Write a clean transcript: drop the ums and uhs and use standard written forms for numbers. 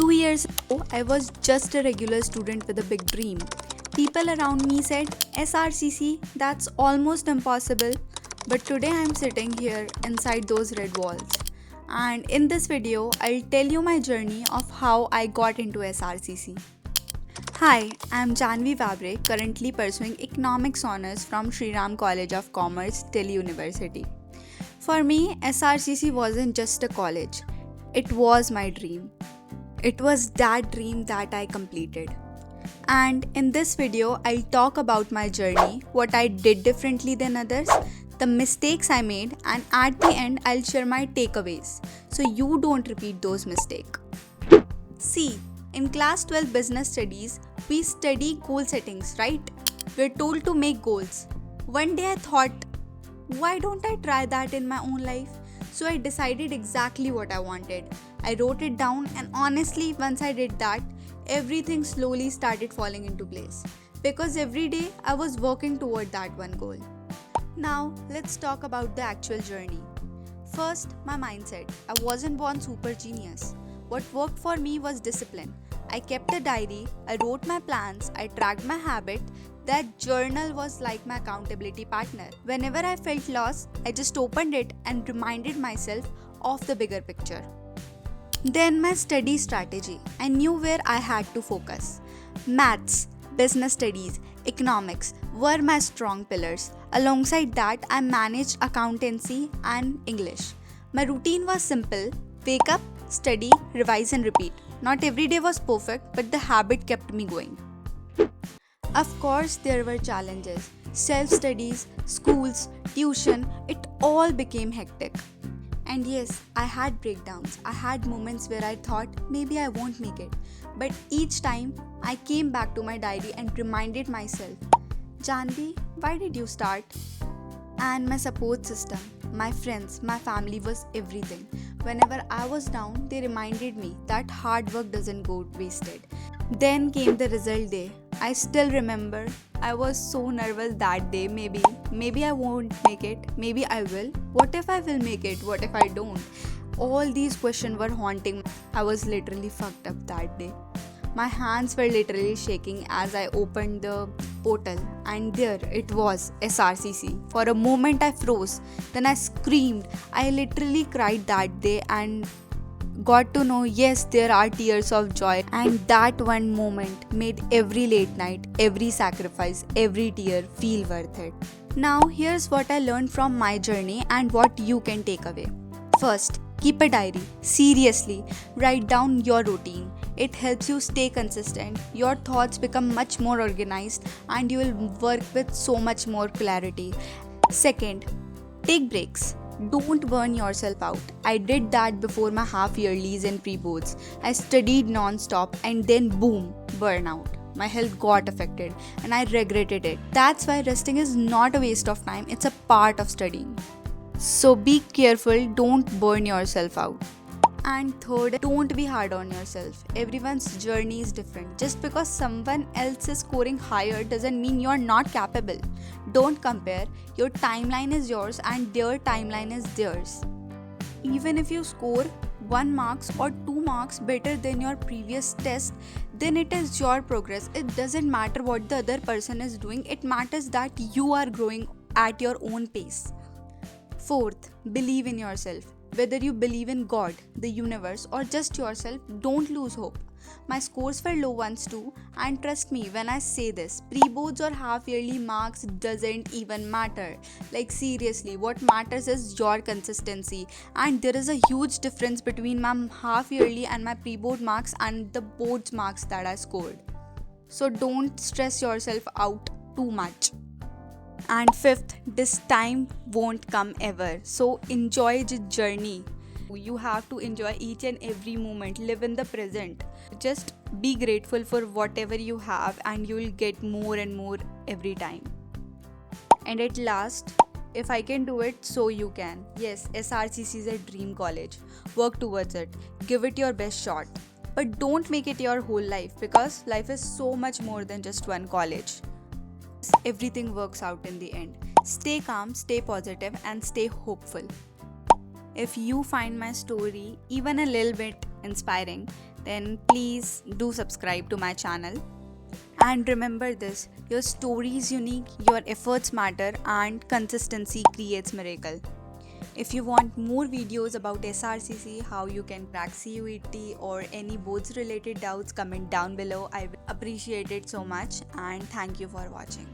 2 years ago, I was just a regular student with a big dream. People around me said, Srcc, that's almost impossible. But today I'm sitting here inside those red walls. And in this video, I'll tell you my journey of how I got into Srcc. Hi, I'm Janvi Wawre, currently pursuing Economics Honours from Srcc College of Commerce, Delhi University. For me, Srcc wasn't just a college, it was my dream. It was that dream that I completed. And in this video, I'll talk about my journey, what I did differently than others, the mistakes I made, and at the end, I'll share my takeaways so you don't repeat those mistakes. See, in class 12 business studies, we study goal settings, right? We're told to make goals. One day I thought, why don't I try that in my own life? So I decided exactly what I wanted. I wrote it down, and honestly, once I did that, everything slowly started falling into place. Because every day I was working toward that one goal. Now, let's talk about the actual journey. First, my mindset. I wasn't born super genius. What worked for me was discipline. I kept a diary, I wrote my plans, I tracked my habit. That journal was like my accountability partner. Whenever I felt lost, I just opened it and reminded myself of the bigger picture. Then my study strategy. I knew where I had to focus. Maths, business studies, economics were my strong pillars. Alongside that, I managed accountancy and English. My routine was simple: wake up, study, revise and repeat. Not every day was perfect, but the habit kept me going. Of course, there were challenges. Self-studies, schools, tuition, it all became hectic. And yes, I had breakdowns. I had moments where I thought maybe I won't make it. But each time, I came back to my diary and reminded myself, Janvi, why did you start? And my support system, my friends, my family was everything. Whenever I was down, they reminded me that hard work doesn't go wasted. Then came the result day. I still remember, I was so nervous that day. Maybe I won't make it, maybe I will. What if I will make it? What if I don't? All these questions were haunting me. I was literally fucked up that day. My hands were literally shaking as I opened the portal, and there it was, Srcc. For a moment I froze, then I screamed. I literally cried that day and got to know, yes, there are tears of joy, and that one moment made every late night, every sacrifice, every tear feel worth it. Now here's what I learned from my journey and what you can take away. First, keep a diary. Seriously, write down your routine. It helps you stay consistent, your thoughts become much more organized, and you will work with so much more clarity. Second, take breaks. Don't burn yourself out. I did that before my half yearlies and pre-boards. I studied non-stop and then boom, burnout. My health got affected and I regretted it. That's why resting is not a waste of time, it's a part of studying. So be careful, don't burn yourself out. And third, don't be hard on yourself. Everyone's journey is different. Just because someone else is scoring higher doesn't mean you're not capable. Don't compare. Your timeline is yours and their timeline is theirs. Even if you score 1 marks or 2 marks better than your previous test, then it is your progress. It doesn't matter what the other person is doing. It matters that you are growing at your own pace. Fourth, believe in yourself. Whether you believe in God, the universe, or just yourself, don't lose hope. My scores were low once too, and trust me when I say this, pre-boards or half-yearly marks doesn't even matter. Like seriously, what matters is your consistency, and there is a huge difference between my half-yearly and my pre-board marks and the board's marks that I scored. So don't stress yourself out too much. And fifth, this time won't come ever. So enjoy the journey. You have to enjoy each and every moment. Live in the present. Just be grateful for whatever you have and you will get more and more every time. And at last, if I can do it, so you can. Yes, Srcc is a dream college. Work towards it. Give it your best shot. But don't make it your whole life because life is so much more than just one college. Everything works out in the end. Stay calm, stay positive, and stay hopeful. If you find my story even a little bit inspiring, then please do subscribe to my channel. And remember this, your story is unique, your efforts matter, and consistency creates miracle. If you want more videos about Srcc, how you can crack CUET or any boards related doubts, comment down below. I will appreciate it so much, and thank you for watching.